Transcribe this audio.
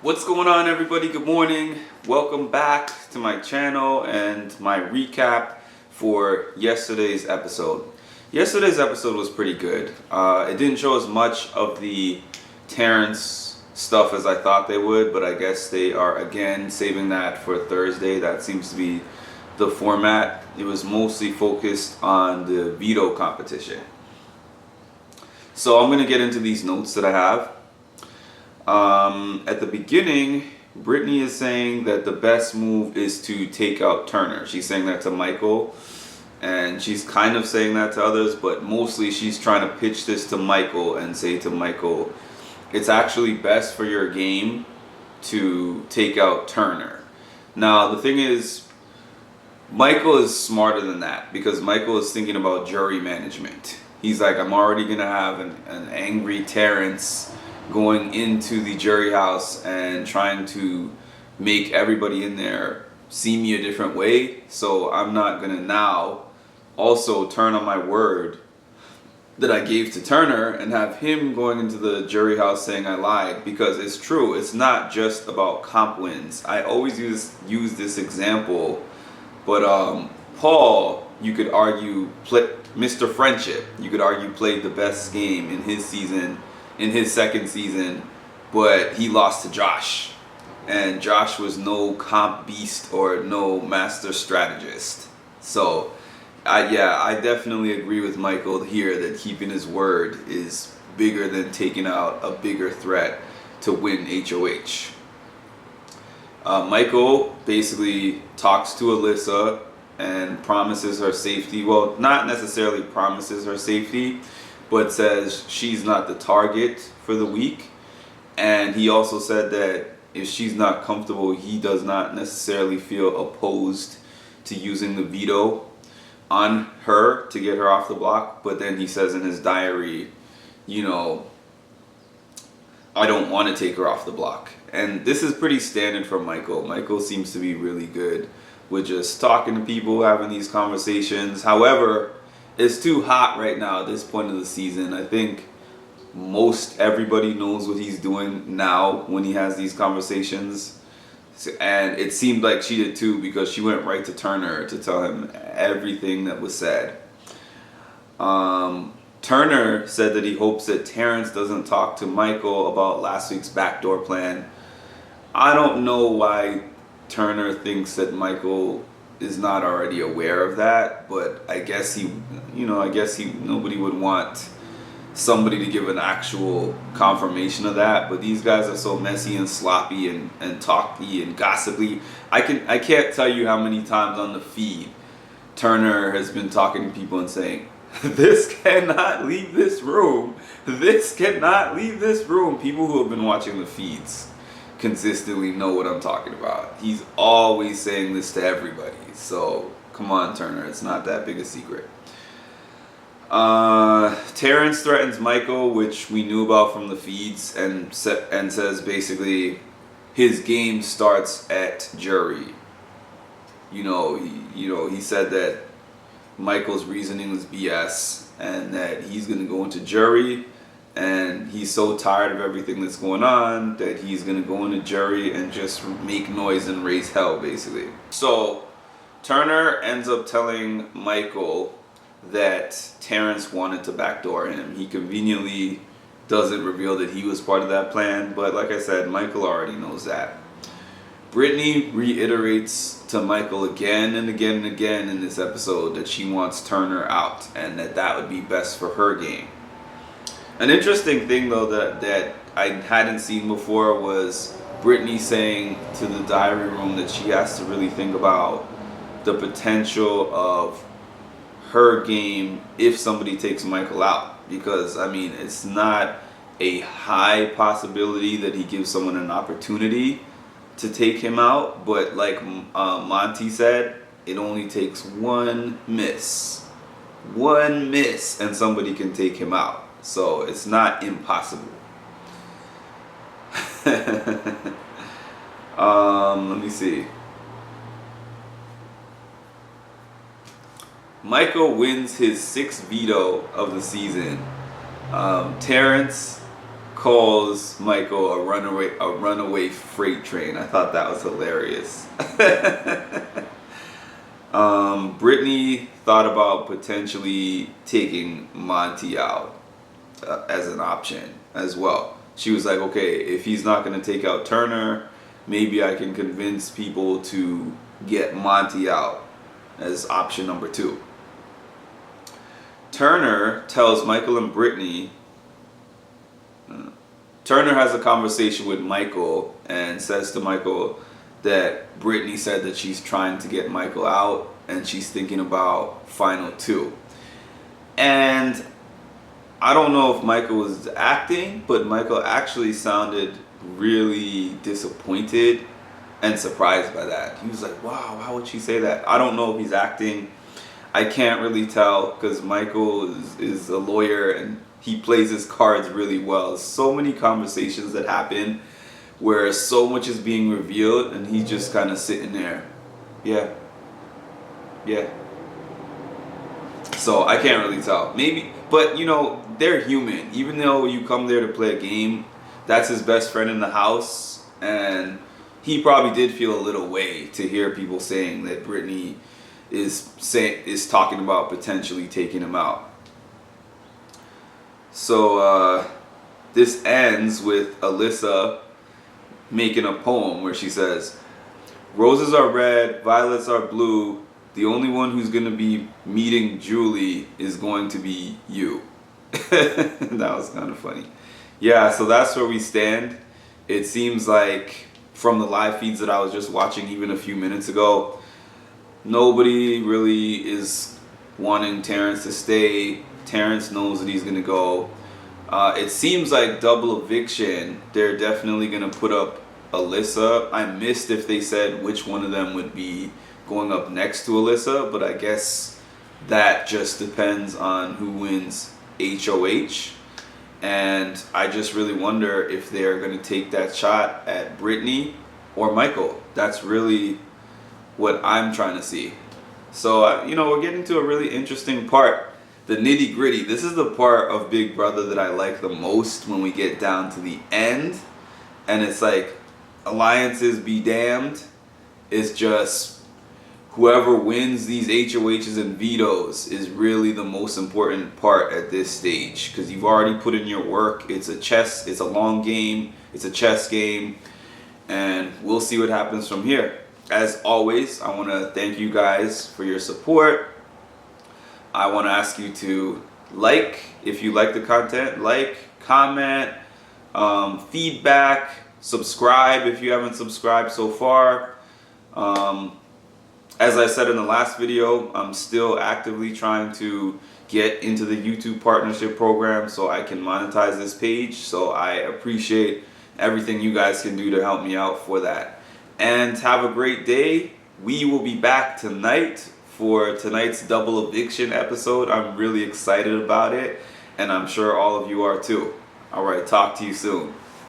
What's going on, everybody? Good morning. Welcome back to my channel and my recap for yesterday's episode. Yesterday's episode was pretty good. It didn't show as much of the Terrence stuff as I thought they would, but I guess they are again saving that for Thursday. That seems to be the format. It was mostly focused on the veto competition. So I'm going to get into these notes that I have. At the beginning, Brittany is saying that the best move is to take out Turner. She's saying that to Michael, and she's kind of saying that to others, but mostly she's trying to pitch this to Michael and say to Michael, it's actually best for your game to take out Turner. Now, the thing is, Michael is smarter than that because Michael is thinking about jury management. He's like, I'm already going to have an angry Terrence going into the jury house and trying to make everybody in there see me a different way. So I'm not going to now also turn on my word that I gave to Turner and have him going into the jury house saying I lied, because it's true. It's not just about comp wins. I always use this example, but Paul, you could argue, Mr. Friendship, you could argue played the best game in his season, in his second season, but he lost to Josh, and Josh was no comp beast or no master strategist. So I definitely agree with Michael here that keeping his word is bigger than taking out a bigger threat to win HOH. Michael basically talks to Alyssa and promises her safety. Well, not necessarily promises her safety, but says she's not the target for the week. And he also said that if she's not comfortable, he does not necessarily feel opposed to using the veto on her to get her off the block. But then he says in his diary, I don't want to take her off the block. And this is pretty standard for Michael. Michael seems to be really good with just talking to people, having these conversations. However, it's too hot right now at this point of the season. I think most everybody knows what he's doing now when he has these conversations. And it seemed like she did too, because she went right to Turner to tell him everything that was said. Turner said that he hopes that Terrence doesn't talk to Michael about last week's backdoor plan. I don't know why Turner thinks that Michael is not already aware of that, but I guess nobody would want somebody to give an actual confirmation of that. But these guys are so messy and sloppy and talky and gossipy. I can't tell you how many times on the feed Turner has been talking to people and saying, this cannot leave this room. This cannot leave this room. People who have been watching the feeds consistently know what I'm talking about. He's always saying this to everybody. So come on, Turner, it's not that big a secret. Terrence threatens Michael, which we knew about from the feeds, and says basically his game starts at jury. He said that Michael's reasoning was BS and that he's going to go into jury, and he's so tired of everything that's going on that he's going to go into jury and just make noise and raise hell, basically. So Turner ends up telling Michael that Terrence wanted to backdoor him. He conveniently doesn't reveal that he was part of that plan, but like I said, Michael already knows that. Brittany reiterates to Michael again and again and again in this episode that she wants Turner out and that would be best for her game. An interesting thing though that I hadn't seen before was Brittany saying to the diary room that she has to really think about the potential of her game if somebody takes Michael out, because it's not a high possibility that he gives someone an opportunity to take him out, but like Monty said, it only takes one miss and somebody can take him out. So it's not impossible. Let me see. Michael wins his 6th veto of the season. Terrence calls Michael a runaway freight train. I thought that was hilarious. Brittany thought about potentially taking Monty out as an option as well. She was like, okay, if he's not going to take out Turner, maybe I can convince people to get Monty out as option number 2. Turner tells Michael and Brittany, Turner has a conversation with Michael and says to Michael that Brittany said that she's trying to get Michael out and she's thinking about final 2. And I don't know if Michael was acting, but Michael actually sounded really disappointed and surprised by that. He was like, wow, how would she say that? I don't know if he's acting. I can't really tell because Michael is a lawyer and he plays his cards really well. So many conversations that happen where so much is being revealed and he's just kind of sitting there. Yeah. So I can't really tell. Maybe, but you know, they're human. Even though you come there to play a game, that's his best friend in the house, and he probably did feel a little way to hear people saying that Brittany is talking about potentially taking him out. So this ends with Alyssa making a poem where she says, "Roses are red, violets are blue. The only one who's going to be meeting Julie is going to be you." That was kind of funny. Yeah, so that's where we stand. It seems like from the live feeds that I was just watching even a few minutes ago, nobody really is wanting Terrence to stay. Terrence knows that he's going to go. It seems like double eviction. They're definitely going to put up Alyssa. I missed if they said which one of them would be going up next to Alyssa, but I guess that just depends on who wins HOH. And I just really wonder if they're going to take that shot at Brittany or Michael. That's really what I'm trying to see. So, you know, we're getting to a really interesting part. The nitty gritty. This is the part of Big Brother that I like the most when we get down to the end. And it's like, alliances be damned. It's just whoever wins these HOHs and vetoes is really the most important part at this stage, because you've already put in your work. It's a long game, it's a chess game, and we'll see what happens from here. As always, I want to thank you guys for your support. I want to ask you to like, if you like the content, like, comment, feedback, subscribe if you haven't subscribed so far. As I said in the last video, I'm still actively trying to get into the YouTube partnership program so I can monetize this page. So I appreciate everything you guys can do to help me out for that. And have a great day. We will be back tonight for tonight's double eviction episode. I'm really excited about it, and I'm sure all of you are too. All right, talk to you soon.